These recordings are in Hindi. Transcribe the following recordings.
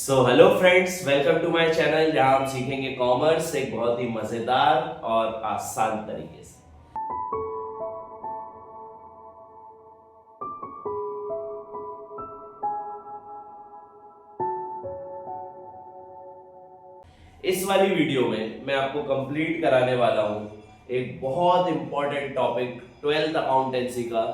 So hello friends, welcome to my channel जहां हम सीखेंगे कॉमर्स एक बहुत ही मजेदार और आसान तरीके से। इस वाली वीडियो में मैं आपको कंप्लीट कराने वाला हूं एक बहुत इंपॉर्टेंट टॉपिक 12th अकाउंटेंसी का,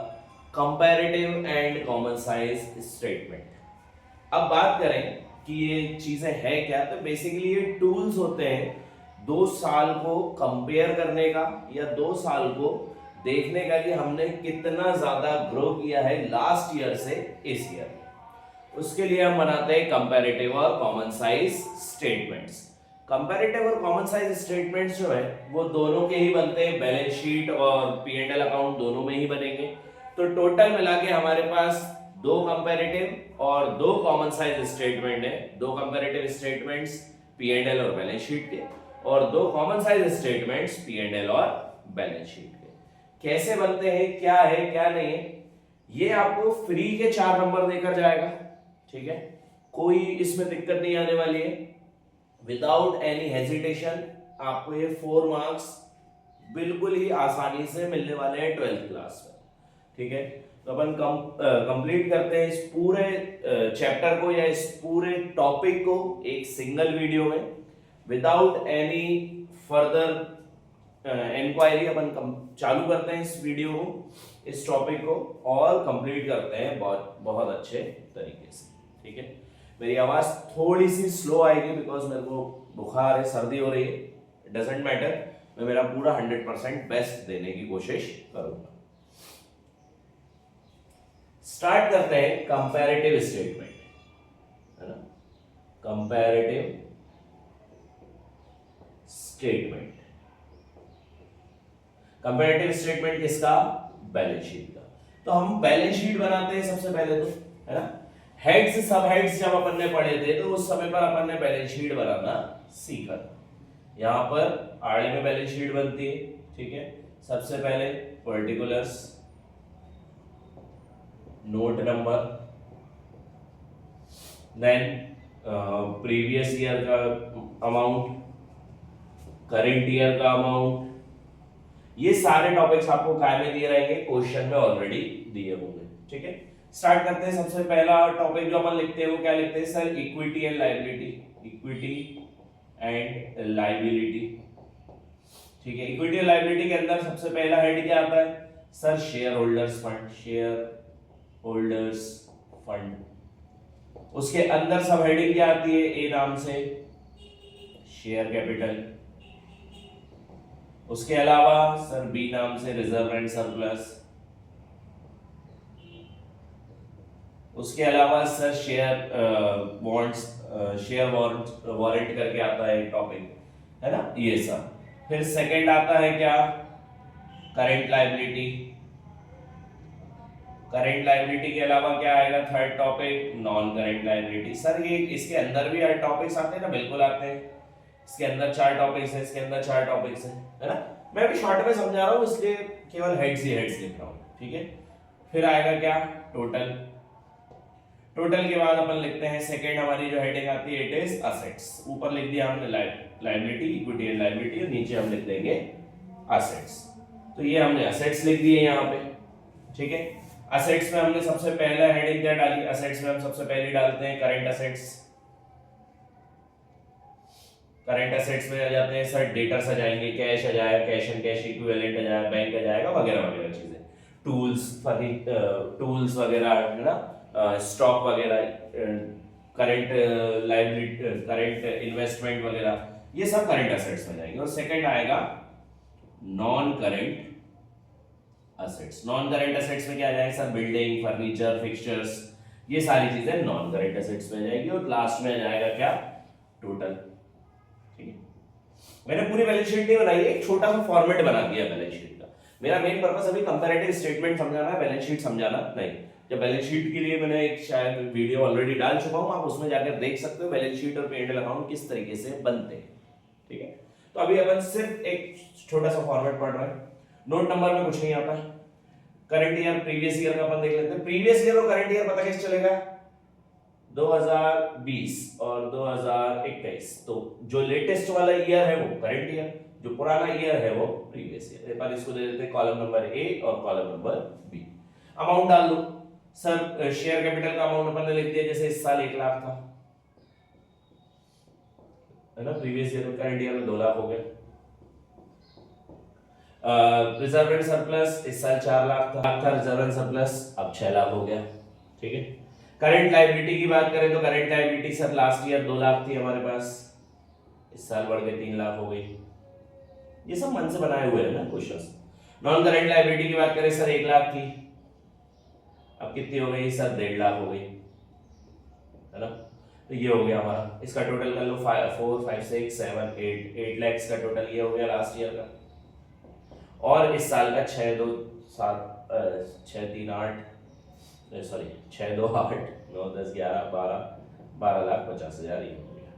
comparative and common size statement. अब बात करें कि ये चीजें हैं क्या, तो बेसिकली ये टूल्स होते हैं 2 साल को कंपेयर करने का या 2 साल को देखने का कि हमने कितना ज्यादा ग्रो किया है लास्ट ईयर से इस ईयर में। उसके लिए हम बनाते हैं कंपैरेटिव और कॉमन साइज स्टेटमेंट्स। कंपैरेटिव और कॉमन साइज स्टेटमेंट्स जो है वो दोनों के ही बनते हैं, बैलेंस शीट और पी एंड एल अकाउंट दोनों में ही बनेंगे। तो टोटल मिला के हमारे पास 2 कंपैरेटिव और 2 कॉमन साइज स्टेटमेंट है। 2 comparative statements P and L और बैलेंस शीट के, और 2 common size statements P and L और बैलेंस शीट के। कैसे बनते हैं, क्या है क्या नहीं है, ये आपको फ्री के 4 नंबर देकर जाएगा। ठीक है, कोई इसमें दिक्कत नहीं आने वाली है। विदाउट एनी हेजिटेशन आपको ये 4 मार्क्स बिल्कुल ही आसानी से मिलने वाले हैं 12th क्लास में। ठीक है, तो अपन कंप्लीट करते हैं इस पूरे चैप्टर को या इस पूरे टॉपिक को एक सिंगल वीडियो में, विदाउट एनी फर्दर इंक्वायरी। अपन चालू करते हैं इस वीडियो को, इस टॉपिक को, और कंप्लीट करते हैं बहुत बहुत अच्छे तरीके से। ठीक है, मेरी आवाज थोड़ी सी स्लो आएगी बिकॉज मेरे को बुखार है, सर्दी हो रही है। इट डजंट मैटर, मैं मेरा पूरा 100% बेस्ट देने की कोशिश करूंगा। स्टार्ट करते हैं कंपैरेटिव स्टेटमेंट, है ना। कंपैरेटिव स्टेटमेंट, कंपैरेटिव स्टेटमेंट किसका? बैलेंस शीट का। तो हम बैलेंस शीट बनाते हैं सबसे पहले, तो है ना। हेड्स सब हेड्स जब अपन ने पढ़े थे तो उस समय पर अपन ने बैलेंस शीट बनाना सीखा था। यहां पर आड़े में बैलेंस शीट बनती है। ठीक है, सबसे पहले particulars, note number, then previous year का अमाउंट, करंट ईयर का अमाउंट। ये सारे टॉपिक्स आपको काय में दिए रहेंगे, क्वेश्चन में ऑलरेडी दिए होंगे। ठीक है, स्टार्ट करते हैं। सबसे पहला टॉपिक जो अपन लिखते हैं वो क्या लिखते हैं sir? Equity and liability. Equity and liability. ठीक है, इक्विटी एंड लायबिलिटी के अंदर सबसे पहला हेड क्या आता है sir? Share holders fund. Share holders fund. उसके अंदर सब हेडिंग क्या आती है? ए नाम से शेयर कैपिटल। उसके अलावा सर बी नाम से रिजर्व एंड सरप्लस। उसके अलावा sir share bonds, share warrant करके आता है टॉपिक, है ना, ये सब। फिर सेकंड आता है क्या? Current liability. करंट लायबिलिटी के अलावा क्या आएगा? Third topic non current liability. Sir ये इसके अंदर भी टॉपिक्स आते हैं ना? बिल्कुल आते हैं। इसके अंदर 4 टॉपिक्स हैं, इसके अंदर 4 टॉपिक्स हैं, है ना। मैं अभी शॉर्ट में समझा रहा हूं, इसलिए केवल हेड्स ही हेड्स लिख रहा हूं। ठीक है, फिर आएगा क्या? टोटल। टोटल के बाद अपन लिखते हैं सेकंड, हमारी जो हेडिंग आती है इट इज असेट्स। ऊपर लिख दिया हमने लायबिलिटी, इक्विटी एंड लायबिलिटी, और नीचे हम लिख देंगे असेट्स। तो ये हमने असेट्स लिख दिए यहां पे। ठीक है, असेट्स में हमने सबसे पहला हेडिंग क्या डाली? असेट्स में हम सबसे पहले डालते हैं करंट असेट्स। करंट असेट्स में आ जाते हैं सर डेटर्स आ जाएंगे, कैश आ जाएगा, कैश एंड कैश इक्विवेलेंट आ जाएगा, बैंक आ जाएगा, वगैरह वगैरह चीजें। टूल्स वगैरह, है ना, स्टॉक वगैरह, करंट लायबिलिटी, करंट इन्वेस्टमेंट वगैरह, ये सब करंट असेट्स में जाएंगे। और सेकंड आएगा non current assets. Non current assets में क्या आ जाएगा सर? बिल्डिंग, फर्नीचर, फिक्सचर्स, ये सारी चीजें नॉन करंट असेट्स में जाएगी। और लास्ट में आ जाएगा क्या? टोटल। ठीक है, मैंने पूरी बैलेंस शीट नहीं बनाई है, एक छोटा सा फॉर्मेट बना दिया बैलेंस शीट का। मेरा मेन पर्पस अभी कंपैरेटिव स्टेटमेंट समझाना है, बैलेंस शीट समझाना नहीं। जब बैलेंस शीट के लिए मैंने एक शायद वीडियो ऑलरेडी डाल चुका हूं, आप उसमें जाकर देख सकते हो बैलेंस शीट और पी एंड एल अकाउंट किस तरीके से बनते हैं। ठीक है, तो अभी अपन सिर्फ एक छोटा सा फॉर्मेट पढ़ रहे हैं। नोट नंबर में कुछ नहीं आता है। करंट ईयर, प्रीवियस ईयर का अपन देख लेते हैं। प्रीवियस ईयर और करंट ईयर पता कैसे चलेगा? 2020 और 2021, तो जो लेटेस्ट वाला ईयर है वो करंट ईयर, जो पुराना ईयर है वो प्रीवियस ईयर। पर इसको दे देते हैं कॉलम नंबर ए और कॉलम नंबर बी। अमाउंट डाल दो सर। शेयर कैपिटल का अमाउंट अपन ने लिख दिया, जैसे इस साल 1 लाख था, है ना, प्रीवियस ईयर में, करंट ईयर में 2 लाख हो गया। रिजर्व एंड सरप्लस इस साल 4 लाख था रिजर्व एंड सरप्लस, अब 6 लाख हो गया। ठीक है। करंट लायबिलिटी की बात करें तो current liability sir last year 2 lakh थी हमारे पास, इस साल बढ़ के 3 लाख हो गई। ये सब मन से बनाए हुए हैं ना क्वेश्चंस। नॉन करंट लायबिलिटी की बात करें सर 1 लाख थी, अब कितनी हो गई सर 1.5 लाख हो गई, है ना। तो ये हो गया हमारा, इसका टोटल कर लो 4 5 6 7 8 लाख का टोटल ये हो गया लास्ट ईयर का। और इस साल का 6 2 7 6 3 8 सॉरी 6 2 8 9 10 11 12,50,000 ये हो गया।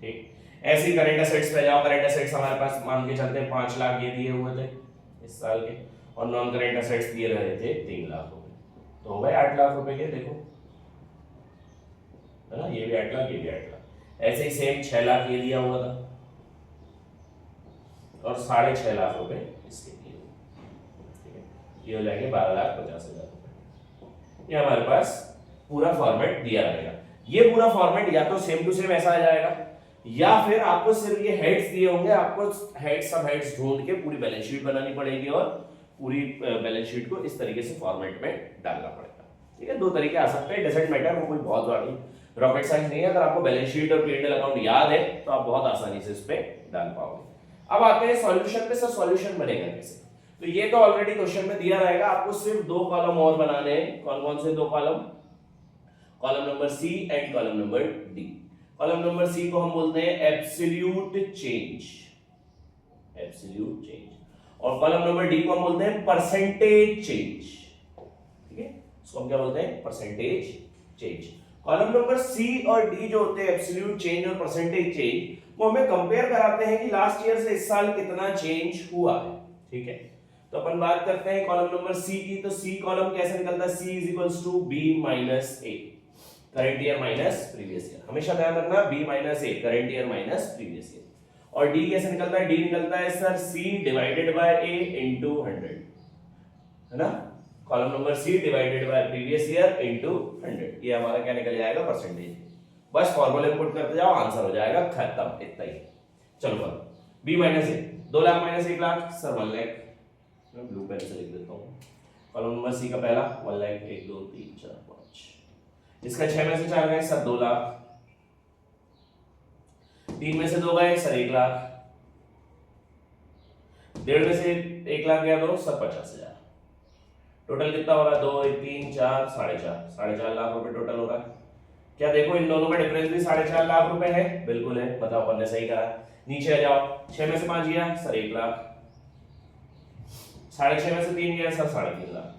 ठीक। ऐसे ही करंट एसेट्स पे जाओ। करंट एसेट्स हमारे पास मान के चलते हैं 5 लाख ये दिए हुए थे इस साल के, और नॉन करंट एसेट्स दिए रहे थे 3 लाख रुपए, तो हो गए 8 लाख रुपए के। देखो, है ना, ये भी 8 लाख, ये भी 8 लाख। ऐसे ही सेम 6 लाख ये दिया हुआ था, और 6.5 लाख रुपए इसके दिए हुए। ठीक है, ये हो जाएंगे 12,50,000 रुपए। ये हमारे पास पूरा फॉर्मेट दिया रहेगा। ये पूरा फॉर्मेट या तो सेम टू सेम ऐसा आ जाएगा, या फिर आपको सिर्फ ये हेड्स दिए होंगे, आपको हेड्स सब हेड्स ढूंढ के पूरी बैलेंस शीट बनानी पड़ेगी, और पूरी बैलेंस शीट को इस तरीके से फॉर्मेट में डालना पड़ेगा। ठीक है, 2 तरीके आ सकते हैं, डजंट मैटर, वो कोई बहुत बड़ी रॉकेट साइंस नहीं है। अगर आपको बैलेंस शीट और P&L अकाउंट याद है तो आप बहुत आसानी से इस पे डाल पाओगे। अब आते हैं सॉल्यूशन पे। सर सॉल्यूशन बनेगा कैसे? तो ये तो ऑलरेडी क्वेश्चन में दिया रहेगा, आपको सिर्फ 2 कॉलम और बनाने हैं। कौन कौन से 2 column? Column number C and column number D. Column number C को हम बोलते हैं एब्सोल्यूट चेंज, एब्सोल्यूट चेंज, और कॉलम नंबर डी को हम बोलते हैं परसेंटेज चेंज। ठीक है, इसको हम क्या बोलते हैं? Percentage change. Column number C और डी जो होते हैं एब्सोल्यूट चेंज और परसेंटेज चेंज, वो हमें कंपेयर कराते हैं कि लास्ट ईयर से इस साल कितना चेंज हुआ है। ठीक है, तो अपन बात करते हैं कॉलम नंबर सी की। तो सी कॉलम कैसे निकलता है? C is equals to B minus A, current year minus previous year. हमेशा ध्यान रखना, B minus A, current year minus previous year. और डी कैसे निकलता है? डी निकलता है sir C divided by A into 100, है ना। Column number C divided by previous year into 100, ये हमारा क्या निकल जाएगा? परसेंटेज। बस फॉर्मूला इंपुट करते जाओ, आंसर हो जाएगा, खत्म, इतना ही। चलो करो बी माइनस ए, 2 लाख माइनस 1 लाख सर 1 लाख, मैं ब्लू पेन से लिख देता हूं। कॉलम नंबर सी का पहला 1 लाख, 1 2 3 4 5, इसका 6 में से 4 गए सर 2 लाख, 3 में से 2 गए सर 1 लाख, 1.5 में से 1 लाख गया 2 सर 50,000। टोटल कितना हो रहा है? 2 1 3 4 4.5 लाख रुपए टोटल हो रहा है। क्या देखो इन दोनों में डिफरेंस भी 4.5 लाख रुपए है? बिल्कुल है, बताओ अपन ने सही करा। नीचे आ जाओ, 6 में से 5 गया सर 1 लाख, 6.5 में से 3 गया सर 3.5 लाख।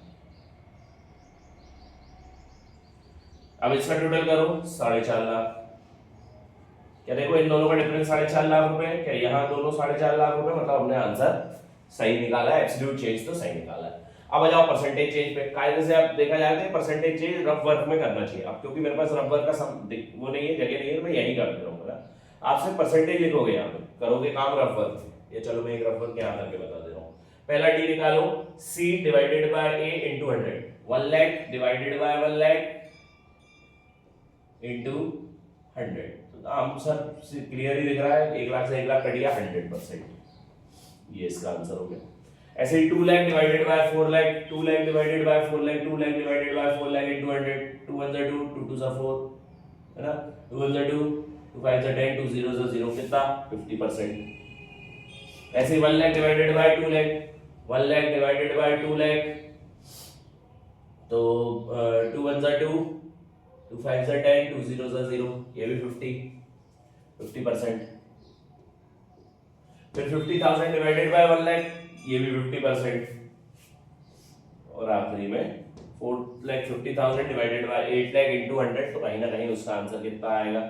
अब इसका टोटल करो 4.5 लाख। क्या देखो इन दोनों का डिफरेंस 4.5 लाख रुपए है। क्या यहाँ दोनों 4.5 लाख रुपए? मतलब हमने आंसर सही निकाला है, एब्सोल्यूट चेंज तो सही निकाला है। अब आ जाओ परसेंटेज चेंज पे। कायदे से आप देखा जाए तो परसेंटेज चेंज रफ वर्क में करना चाहिए। अब क्योंकि मेरे पास रफ वर्क का वो नहीं है, जगह नहीं है, मैं यही कर रहा हूँ। आपसे परसेंटेज लिखोगे, यहाँ पे करोगे काम रफ वर्क। ये चलो मैं एक रफ वर्क यहाँ करके बता दे रहा हूँ। पहला डी निकालो, C divided by A into 100, 1 lakh divided by 1 lakh into 100। तो आंसर क्लियरली दिख रहा है, 1 लाख से 1 लाख कट गया 100%, ये इसका आंसर हो गया। ऐसे ही 2 lakh divided bye 4 lakh, 2 lakh divided bye 4 lakh, 2 lakh divided bye 4 lakh into 100, 2 1 2 2 2 4, है ना, 2 1 2 2 5 10, 2 0 0, कितना? 50%। ऐसे ही 1 lakh divided by 2 lakh, 1 lakh divided by 2 lakh, तो 2 1 2, 2 5 10, 2 0 0, ये भी 50%। फिर 50,000 डिवाइडेड बाय 1 लाख, ये भी 50%। और आखिरी में 4,50,000 डिवाइडेड बाय 8 लाख इंटू 100, तो कहीं ना कहीं उसका आंसर कितना आएगा?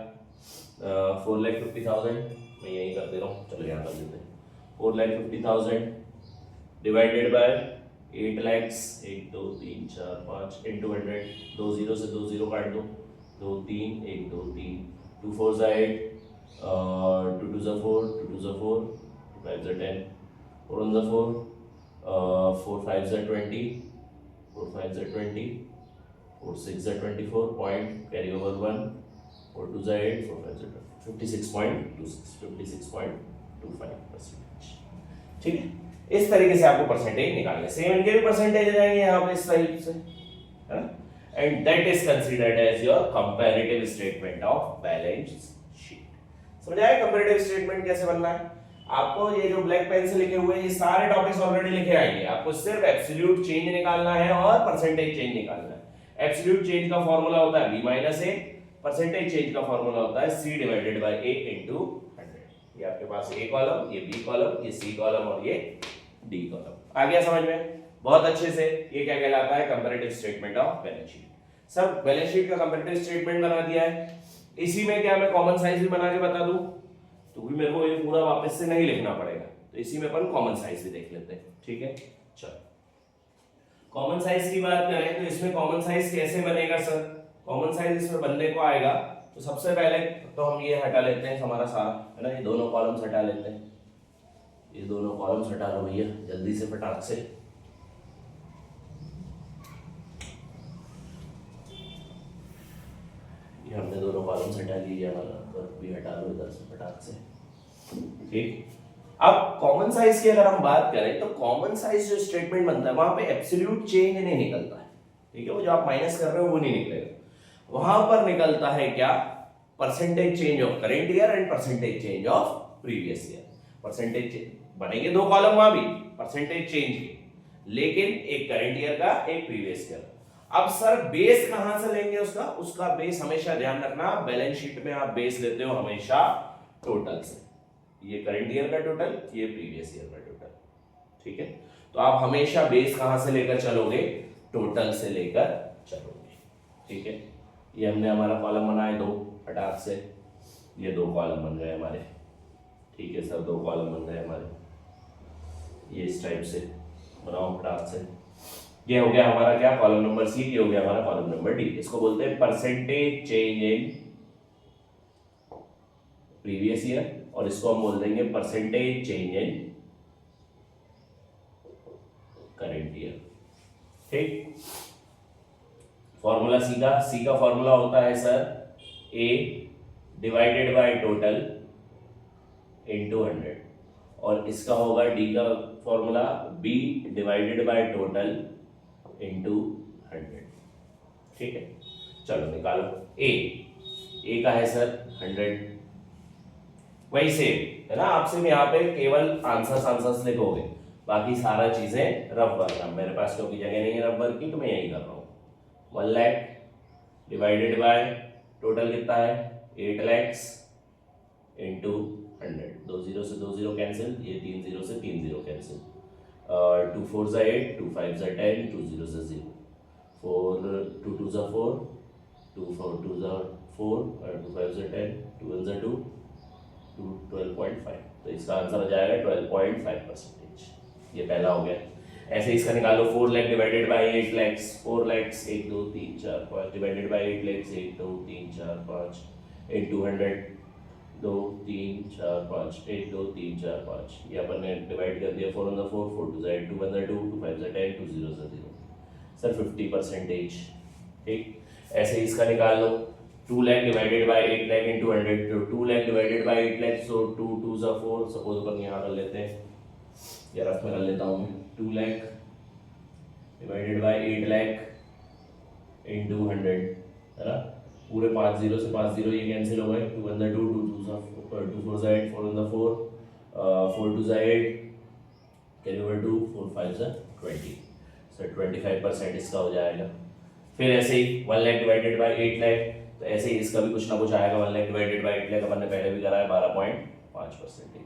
4,50,000। मैं यही कर दे रहा हूँ, चलो यहाँ कर देते हैं। 4,50,000 डिवाइडेड बाय 8 lakhs, 1 2 3 4 5 इंटू 100, 2 0 से 2 0 काट दो, 2 3 1 2 3 2 4 जा 8 2 2 जा 4 2 2 जा 4 2 5 जा 10 4 1 जा 4 4 5 जा 20 4 5 जा 20 4 6 जा 24 पॉइंट कैरी ओवर 1 4 2 जा 8 4 5 जा 56.25%। ठीक है, इस तरीके से आपको परसेंटेज निकालने, सेम इनके भी परसेंटेज जाएंगे यहाँ पे इस टाइप से, है ना, and that is considered as your comparative statement of balance sheet. समझ आया कंपैरेटिव स्टेटमेंट कैसे बनना है? आपको ये जो ब्लैक पेन से लिखे हुए हैं ये सारे टॉपिक्स ऑलरेडी लिखे आएंगे, आपको सिर्फ एब्सोल्यूट चेंज निकालना है और परसेंटेज चेंज निकालना है। एब्सोल्यूट चेंज का फॉर्मूला होता है b-a, परसेंटेज चेंज का फॉर्मूला होता है c divided by a into 100। ये आपके पास a कॉलम, ये b कॉलम, ये c कॉलम और ये d कॉलम। आ गया समझ में? बहुत अच्छे से। ये क्या कहलाता है? Comparative statement of balance sheet. सब बैलेंस शीट का कंपैरेटिव स्टेटमेंट बना दिया है। इसी में क्या मैं कॉमन साइज भी बना के बता दूं तो भी मेरे को ये पूरा वापस से नहीं लिखना पड़ेगा, तो इसी में अपन कॉमन साइज भी देख लेते हैं। ठीक है, चलो कॉमन साइज की बात करें तो इसमें कॉमन साइज कैसे बनेगा सर? कॉमन साइज इसमें बनने को आएगा तो सबसे पहले तो हम ये हटा लेते हैं हमारा सारा, है ना, ये दोनों कॉलम्स हटा लेते हैं। ये दोनों कॉलम्स हटा लो भैया जल्दी से फटाक से। ये हमने दोनों कॉलम्स हटा लिए, हमारा वर्क भी हटा लो इधर से फटाक से। ठीक, अब कॉमन साइज की अगर हम बात करें तो कॉमन साइज जो स्टेटमेंट बनता है वहां पे एब्सोल्यूट चेंज नहीं निकलता है। ठीक है, वो जो आप माइनस कर रहे हो वो नहीं निकलेगा, वहां पर निकलता है क्या? Percentage change of current year and percentage change of previous year. Percentage बनेंगे दो कॉलम वहां भी परसेंटेज चेंज के, लेकिन एक करंट ईयर का एक प्रीवियस ईयर। अब सर बेस कहां से लेंगे उसका? उसका बेस हमेशा ध्यान रखना, बैलेंस शीट में आप बेस लेते हो हमेशा टोटल से। ये करंट ईयर का टोटल, ये प्रीवियस ईयर का टोटल। ठीक है, तो आप हमेशा बेस कहां से लेकर चलोगे? टोटल से लेकर चलोगे। ठीक है, ये हमने हमारा कॉलम बनाए दो फटाक से, ये दो कॉलम बन गए हमारे। ठीक है सर, दो कॉलम बन गए हमारे, ये इस टाइप से बनाओ फटाक से। ये हो गया हमारा क्या? Column number C. ये हो गया हमारा कॉलम नंबर डी। इसको बोलते हैं percentage change in previous year, और इसको हम बोल देंगे percentage change in current year. ठीक, फॉर्मूला सी का फॉर्मूला होता है sir A divided by total into 100, और इसका होगा डी का formula B divided by total into 100। ठीक है, चलो निकालो। ए का है सर 100, वही सेम है ना, आपसे मैं यहाँ पे केवल आंसर्स लिखोगे, बाकी सारा चीजें रफ वर्क। मेरे पास क्योंकि जगह नहीं है रफ वर्क की तो मैं यही कर रहा हूँ। 1 लाख डिवाइडेड बाय टोटल कितना है? 8 lakhs इंटू 100। 2 0 से 2 0 कैंसिल, ये 3 0 से 3 0 कैंसिल। 2 4 जा 8, 2 5 जा 10, 2 0 से 0, 4 2 2 जा 4, 2 4 2 जा 4, 2 5 जा 10, 2 1 जा 2, 12.5। तो इसका आंसर हो जाएगा 12.5%। ये पहला हो गया। ऐसे इसका निकालो 4 lakh divided bye 8 lakhs, 4 lakhs 1 2 3 4 5 divided by 8 lakhs 1 2 3 4 5 into 100 2 3 4 5 1 2 3 4 5। ये अपन ने डिवाइड कर दिया 4 on the 4, 4 2 8, 2 1 2, 2 5 10, 2 0 0 सर 50%। ठीक, ऐसे इसका निकाल लो 2 lakh divided bye 8 lakh into 100, तो 2 लाख डिवाइडेड बाय 8 लाख, सो 2 2 जा 4। सपोज अपन यहाँ कर लेते हैं, या रफ में कर लेता हूँ मैं। 2 lakh divided bye 8 lakh into 100, है ना, पूरे 5 0 से 5 0 ये कैंसिल हो गए। 2 1 2, 2 2 जा 2 4 जा 8, 4 1 4, 4 2 जा 8, कैरी ओवर 2, 4 5 जा 20, सर 25% इसका हो जाएगा। फिर ऐसे ही 1 लाख डिवाइडेड बाय 8 लाख, तो ऐसे ही इसका भी कुछ ना कुछ आएगा। 1 लाख डिवाइडेड बाय 8 लाख अपन ने पहले भी करा है 12.5%।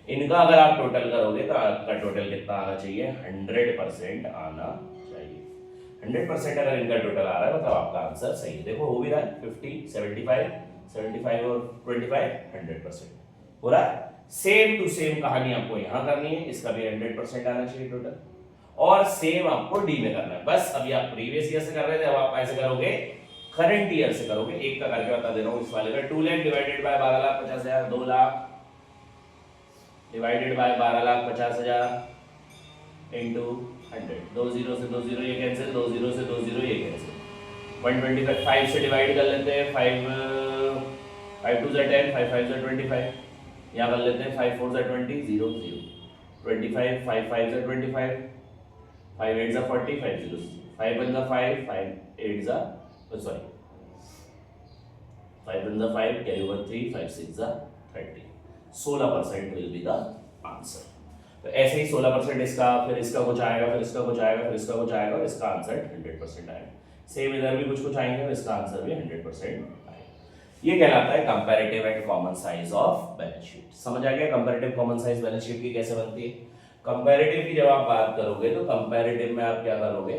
इनका अगर आप टोटल करोगे तो आपका टोटल कितना आना चाहिए? 100% आना चाहिए। 100% अगर इनका टोटल आ रहा है मतलब आपका आंसर सही है। देखो हो भी रहा है, 50 75 और 25 100% हो रहा है। सेम टू सेम कहानी आपको यहाँ करनी है, इसका भी 100% आना चाहिए टोटल, और सेम आपको डी में करना है। बस अभी आप प्रीवियस ईयर से कर रहे थे, अब आप ऐसे करोगे करंट ईयर से करोगे, एक का करके बता दे रहा हूँ इस वाले का। 2 lakh divided bye 12,50,000, 2 lakh divided bye 12,50,000 into 100, 2 0 से 2 0 ये कैंसिल, 2 0 से 2 0 ये कैंसिल, 125 5 से डिवाइड कर लेते हैं, 5 5 2 10, 5 5 25, यहाँ कर लेते हैं 5 4 20, 0 0 25, 5 5 25, 5 8 40, 5 0 5 1 5, 5 8 sorry 5 1 5, carry over 3, 5 6 30, 16% will be the answer। तो ऐसे ही 16% इसका, फिर इसका कुछ आएगा, फिर इसका कुछ आएगा, फिर इसका कुछ आएगा और इसका आंसर 100% आएगा। सेम इधर भी कुछ आएंगे और इसका आंसर भी 100% आएगा। ये कहलाता है comparative and common size of balance sheet. समझ आ गया comparative common size balance sheet की कैसे बनती है? कंपैरेटिव की जब आप बात करोगे तो कंपैरेटिव में आप क्या करोगे?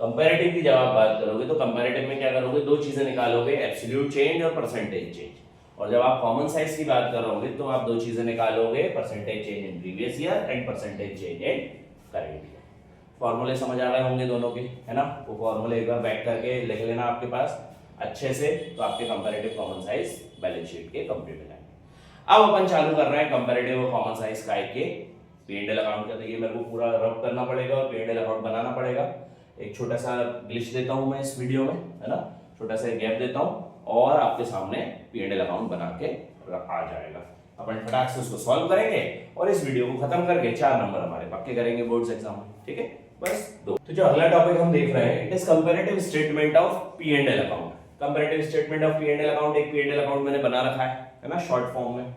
कंपैरेटिव की जब आप बात करोगे तो कंपैरेटिव में क्या करोगे? दो चीजें निकालोगे, एब्सोल्यूट चेंज और परसेंटेज चेंज। और जब आप कॉमन साइज की बात करोगे तो आप दो चीजें निकालोगे, percentage change in previous year and percentage change in current year. फॉर्मूले समझ आ गए होंगे दोनों के, है ना? वो फॉर्मूले एक बार बैक करके लिख लेना आपके पास अच्छे से, तो आपके comparative common size balance sheet के कंप्लीट हो जाएंगे। अब अपन चालू कर रहे हैं कंपैरेटिव और कॉमन साइज का के P&L अकाउंट का। तो ये मेरे को पूरा रब करना पड़ेगा और P&L अकाउंट बनाना पड़ेगा। एक छोटा सा ग्लिच देता हूं मैं इस वीडियो में, है ना? छोटा सा गैप देता हूं और आपके सामने P&L अकाउंट बना के आ जाएगा। अपन फटाक से उसको सॉल्व करेंगे और इस वीडियो को खत्म करके 4 नंबर हमारे पक्के करेंगे बोर्ड्स एग्जाम में, ठीक है? बस दो। तो जो अगला टॉपिक हम देख रहे हैं, it is comparative statement of P&L account. Comparative statement of P&L account, एक P&L अकाउंट मैंने बना रखा है ना, शॉर्ट फॉर्म में,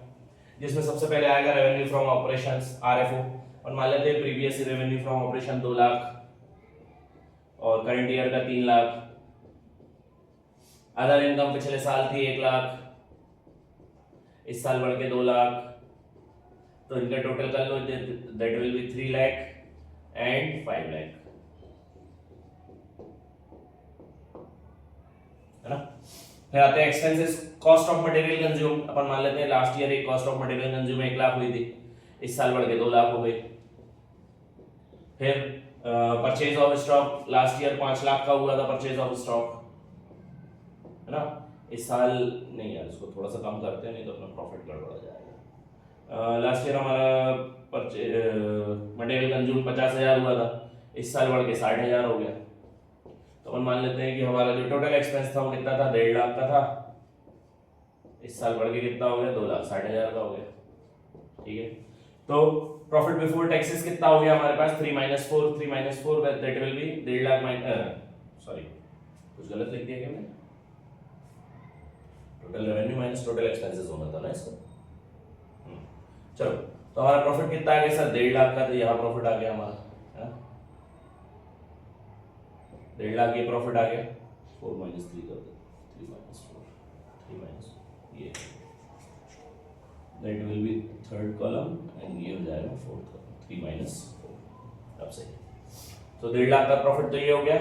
जिसमें सबसे पहले आएगा रेवेन्यू फ्रॉम ऑपरेशंस RFO, और मान लेते हैं previous revenue from operation 2 lakh और करंट ईयर का 3 लाख। अदर इनकम पिछले साल थी 1 लाख, इस साल बढ़ के 2 लाख, तो इनका टोटल कर लो, that will be 3 lakh and 5 lakh, है ना? फिर आते हैं expenses, cost of material consume. अपन मान लेते हैं लास्ट ईयर एक cost of material consume 1 lakh हुई थी, इस साल बढ़ के 2 लाख हो गई। फिर purchase of stock, last year 5 lakh का हुआ था परचेज ऑफ स्टॉक, है ना? इस साल नहीं यार, इसको थोड़ा सा कम करते हैं, नहीं तो अपना प्रॉफिट गड़बड़ जाएगा। लास्ट ईयर हमारा मटेरियल कंज्यूम 50,000 हुआ था, इस साल बढ़ के 60,000 हो गया। तो अपन मान लेते हैं कि हमारा जो टोटल एक्सपेंस था वो कितना था? 1.5 लाख का था, इस साल बढ़ के कितना हो गया? 2,60,000 का हो गया, ठीक है? तो प्रॉफिट बिफोर टैक्सेस कितना हो गया हमारे पास? 3 - 4 that will B 1.5 lakh sorry कुछ गलत लिख दिया क्या मैंने? Total revenue minus total expenses होना था ना इसको। चलो, तो हमारा प्रॉफिट कितना आ गया सर? 1.5 लाख का, तो यहाँ प्रॉफिट आ गया हमारा, है ना? 1.5 लाख ये प्रॉफिट आ गया। 4 - 3 कर दो, 3 - 4, 3 - ये, that will B third column and ये हो जाएगा फोर्थ कॉलम, 3 - 4। अब सही, तो 1.5 लाख का प्रॉफिट तो ये हो गया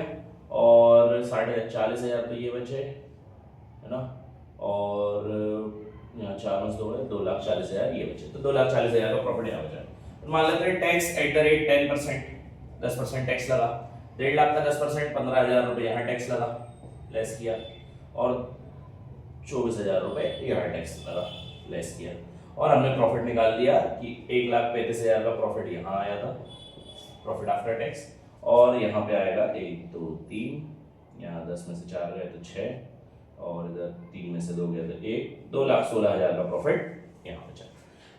और 40,000 तो ये बचे, है ना? और यहाँ 4 - 2 है, 2,40,000 ये बचे, तो 2,40,000 का प्रॉफिट यहाँ बचा। मान लेते हैं tax at the rate 10%, 10% tax लगा। 1.5 लाख का 10%, 15,000 रुपये यहाँ टैक्स लगा, लेस किया, और 24,000 रुपये यहाँ टैक्स लगा, लेस किया, और हमने प्रॉफिट निकाल दिया कि 1,35,000 का प्रॉफिट यहाँ आया था, प्रॉफिट आफ्टर टैक्स, और यहाँ पे आएगा 1 2 3, यहाँ 10 में से 4 गए तो 6, और इधर 3 में से 2 गया तो 1, 2,16,000 का प्रॉफिट यहाँ बचा।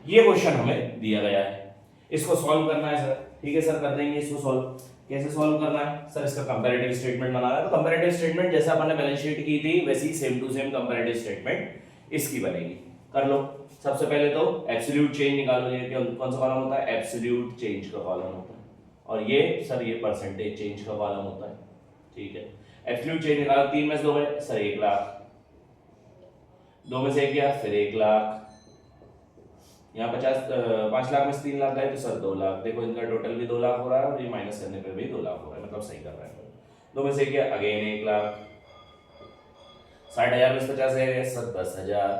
ये क्वेश्चन हमें दिया गया है, इसको सॉल्व करना है सर, ठीक है सर, कर देंगे इसको सॉल्व। कैसे सॉल्व करना है सर? इसका कंपैरेटिव स्टेटमेंट बनाना है। तो कंपैरेटिव स्टेटमेंट जैसे अपन ने बैलेंस शीट की थी वैसी same to same comparative statement इसकी बनेगी। कर लो। सबसे पहले तो एब्सोल्यूट चेंज निकालो, ये कौन सा कॉलम होता है? एब्सोल्यूट चेंज का कॉलम होता है, और ये सर ये परसेंटेज चेंज का कॉलम होता है, ठीक है? एब्सोल्यूट चेंज निकालो, 3 में से 2 गए सर 1 लाख, 2 में से 1 गया फिर 1 लाख, यहाँ 5 लाख में से 3 लाख गए तो सर 2 लाख। देखो इनका टोटल भी 2 लाख हो रहा है और ये माइनस करने पे भी 2 लाख हो रहा है, मतलब सही कर रहा है। 2 में से 1 गया अगेन 1 लाख, 60,000 में से 50 है सर 10,000,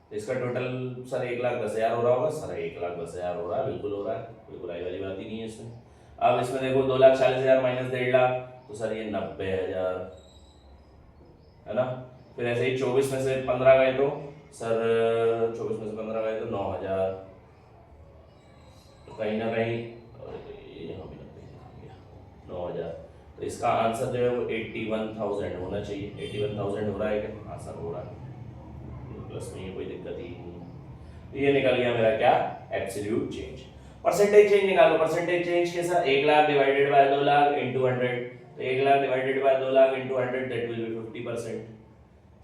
तो इसका टोटल सर 1,10,000 हो रहा होगा, सर 1,10,000 हो रहा है, बिल्कुल हो रहा है, कोई बुराई वाली बात ही नहीं है इसमें। अब इसमें देखो 2,40,000 माइनस 1.5 लाख, तो सर ये 90,000 है ना। फिर ऐसे ही 24 में से 15 गए तो सर 24 में से 15 गए तो 9,000, तो कहीं ना कहीं यहाँ भी 9,000, तो इसका आंसर जो है वो 81,000 होना चाहिए। 81,000 हो रहा है क्या? हाँ सर हो रहा है, प्लस में ये कोई दिक्कत ही नहीं है। ये निकल गया मेरा क्या? Absolute change. परसेंटेज चेंज निकालो। परसेंटेज चेंज कैसा? 1 lakh divided by 2 lakh into 100, तो 1 lakh divided by 2 lakh into 100 that will be 50%।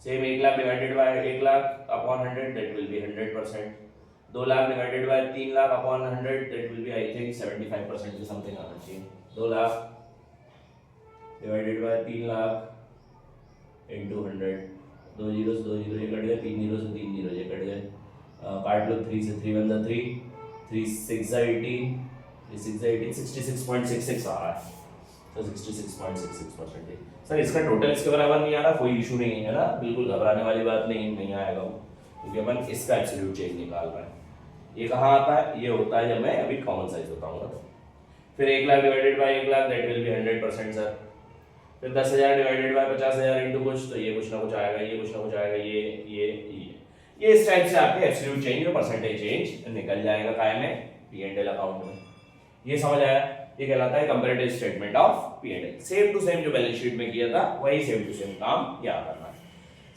Same 1 lakh divided by 1 lakh upon 100 that will be 100%। 2 lakh divided by 3 lakh upon 100 that will be I think 75% की समथिंग आना चाहिए। 2 lakh divided by 3 lakh into 100, 2 zero से 2 जीरो ये कट गए, 3 जीरो से 3 जीरो ये कट गए, काट लो 3 से 3 1 3, 3 6 18, 3 6 18, 66.66 आ रहा है, तो 66.66%। सर इसका टोटल इसके बराबर नहीं आ रहा, कोई इशू नहीं है ना, बिल्कुल घबराने वाली बात नहीं आएगा वो, क्योंकि अपन इसका एब्सोल्यूट चेंज निकाल रहे हैं। ये कहाँ आता है? ये होता है जब मैं अभी कॉमन साइज बताऊंगा तो। फिर 1 lakh divided by 1 lakh that will be 100% sir. फिर 10,000 डिवाइडेड बाय 50,000 इंटू कुछ, तो ये कुछ ना कुछ आएगा, ये कुछ ना कुछ आएगा, ये इस टाइप से आपके एब्सोल्यूट चेंज और परसेंटेज चेंज निकल जाएगा काय में? P&L अकाउंट में। ये समझ आया? ये कहलाता है comparative statement of P&L। Same to same जो बैलेंस शीट में किया था वही सेम टू सेम काम यहाँ करना है।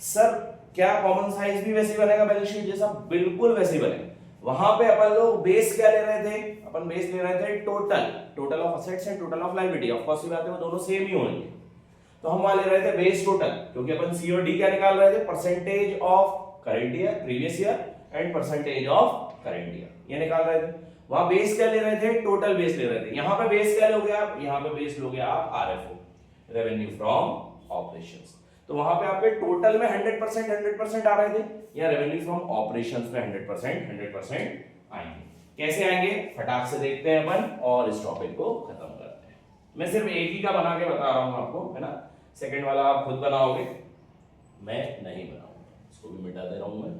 सर क्या कॉमन साइज भी वैसे ही बनेगा बैलेंस शीट जैसा? बिल्कुल वैसे ही बनेगा। वहां पे अपन लोग बेस क्या ले रहे थे? अपन बेस ले रहे थे total of assets and total of liability. Of course ये बात है वो दोनों सेम ही होंगे, तो हम वहां ले रहे थे बेस टोटल, क्योंकि अपन सी और डी क्या निकाल रहे थे? Percentage of current year, previous year and percentage of current year, ये निकाल रहे थे। वहां बेस क्या ले रहे थे? टोटल बेस ले रहे थे। यहाँ पे बेस क्या लोगे आप? यहाँ पे बेस लोगे आप आरएफओ, रेवेन्यू फ्रॉम ऑपरेशंस। तो वहां पे आपके टोटल में 100% आ रहे थे, या रेवेन्यू फ्रॉम ऑपरेशंस में 100% आएंगे। कैसे आएंगे? फटाक से देखते हैं अपन और इस टॉपिक को खत्म करते हैं। मैं सिर्फ एक ही का बना के बता रहा हूं आपको, है ना। सेकंड वाला आप खुद बनाओगे, मैं नहीं बनाऊंगा, इसको भी मिटा दे रहा हूं मैं।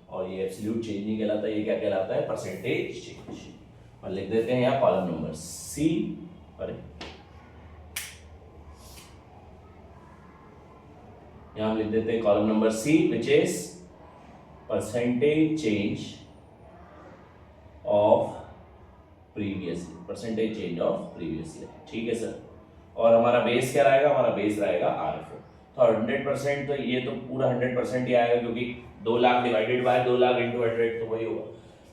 और ये एब्सोल्यूट चेंज नहीं कहलाता, ये क्या कहलाता है? Percentage change. और लिख देते हैं यहाँ कॉलम नंबर सी, अरे यहाँ लिख देते हैं column number C which is percentage change of previous year, percentage change of previous year. ठीक है सर। और हमारा बेस क्या रहेगा? हमारा बेस रहेगा आरएफओ। तो 100%, तो ये तो पूरा 100% ही आएगा, क्योंकि 2 lakh divided by 2 lakh into 100 तो वही होगा।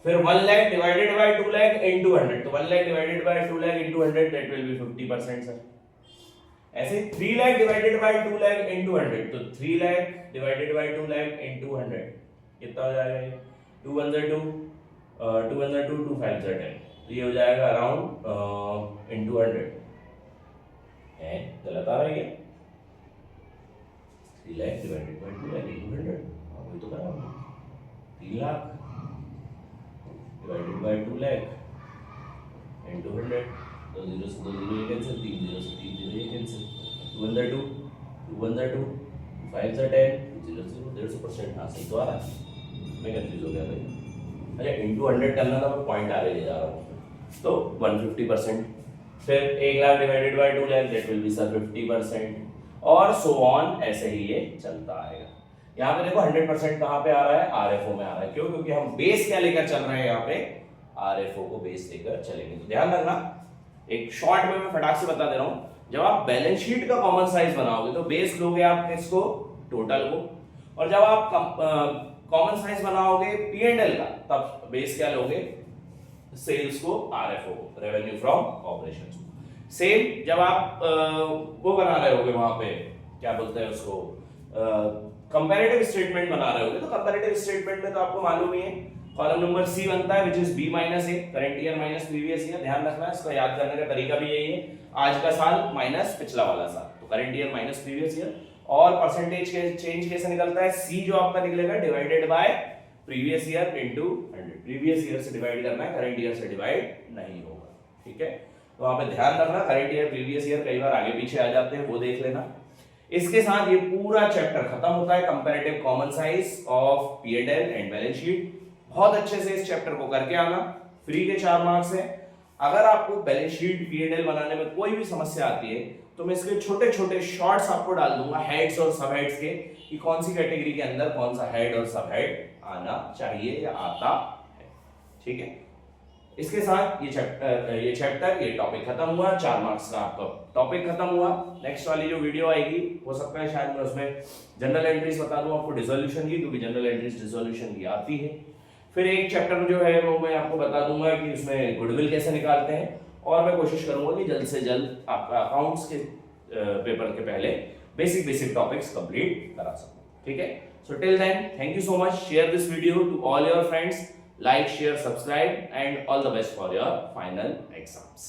फिर 1 lakh divided by 2 lakh into 100, तो 1 lakh divided by 2 lakh into 100 that will be 50% sir. ऐसे 3 lakh divided by 2 lakh into 100, तो 3 lakh divided by 2 lakh into 100 कितना हो जाएगा? ये 2 1 2 2 1 2 2 5 10, तो ये हो जाएगा अराउंड इंटू 100 है। गलत आ रहा है क्या? 3 lakh divided by 2 lakh into 100, वही तो कर रहा हूँ। 3 lakh divided by 2 lakh into 100, 2 zero से 2 जीरो ये कैंसिल, 3 जीरो से 3 जीरो ये कैंसिल, 2 1 2 2 1 2 5 10, 0 0 150%। हाँ सही तो आ रहा है, मैं कंफ्यूज हो गया भाई। अच्छा इंटू 100 करना था, मैं पॉइंट आगे ले जा रहा हूँ, तो 150%। फिर 1 lakh divided by 2 lakh that will B sir 50%, और सो ऑन, ऐसे ही ये चलता आएगा। यहाँ पे देखो 100% कहाँ पे आ रहा है? आरएफओ में आ रहा है। क्यों? क्योंकि हम बेस क्या लेकर चल रहे हैं यहाँ पे? आरएफओ को बेस लेकर चलेंगे। तो ध्यान रखना, एक शॉर्ट में मैं फटाक से बता दे रहा हूँ। जब आप बैलेंस शीट का कॉमन साइज बनाओगे तो बेस लोगे आप किसको? टोटल को। और जब आप कॉमन साइज बनाओगे P&L का, तब बेस क्या लोगे? सेल्स को, आरएफओ को, रेवेन्यू फ्रॉम ऑपरेशंस को। सेम जब आप वो बना रहे होगे, वहां पे क्या बोलते हैं उसको, कंपैरेटिव स्टेटमेंट बना रहे होगे, तो कंपैरेटिव स्टेटमेंट में तो आपको मालूम ही है कॉलम नंबर सी बनता है which is B minus A, current year minus previous year. ध्यान रखना, इसको याद करने का तरीका भी यही है, आज का साल माइनस पिछला वाला साल, तो current year minus previous year. और परसेंटेज के चेंज कैसे निकलता है? सी जो आपका निकलेगा divided by previous year into 100। Previous year से डिवाइड करना है, करंट ईयर से डिवाइड नहीं होगा। ठीक है, तो वहां पे ध्यान रखना, करंट ईयर प्रीवियस ईयर कई बार आगे पीछे आ जाते हैं, वो देख लेना। इसके साथ ये पूरा चैप्टर खत्म होता है, comparative common size of P&L and balance sheet. बहुत अच्छे से इस चैप्टर को करके आना, फ्री के 4 मार्क्स है। अगर आपको बैलेंस शीट P&L बनाने में कोई भी समस्या आती है तो मैं इसके छोटे छोटे शॉर्ट्स आपको डाल दूंगा हेड्स और सब हेड्स के, कि कौन सी कैटेगरी के अंदर कौन सा हेड और सब हेड आना चाहिए या आता है। ठीक है, इसके साथ ये टॉपिक खत्म हुआ। 4 मार्क्स का आपका टॉपिक खत्म हुआ। नेक्स्ट वाली जो वीडियो आएगी हो सकता है शायद मैं उसमें जनरल एंट्रीज बता दूं आपको डिसोल्यूशन की, क्योंकि जनरल एंट्रीज डिसोल्यूशन की आती है। फिर एक चैप्टर जो है वो मैं आपको बता दूंगा कि उसमें गुडविल कैसे निकालते हैं, और मैं कोशिश करूंगा कि जल्द से जल्द आपका अकाउंट्स के पेपर के पहले बेसिक टॉपिक्स कंप्लीट करा सकूं। ठीक है, so till then thank you so much, share this video to all your friends, like, share, subscribe, and all the best for your final exams.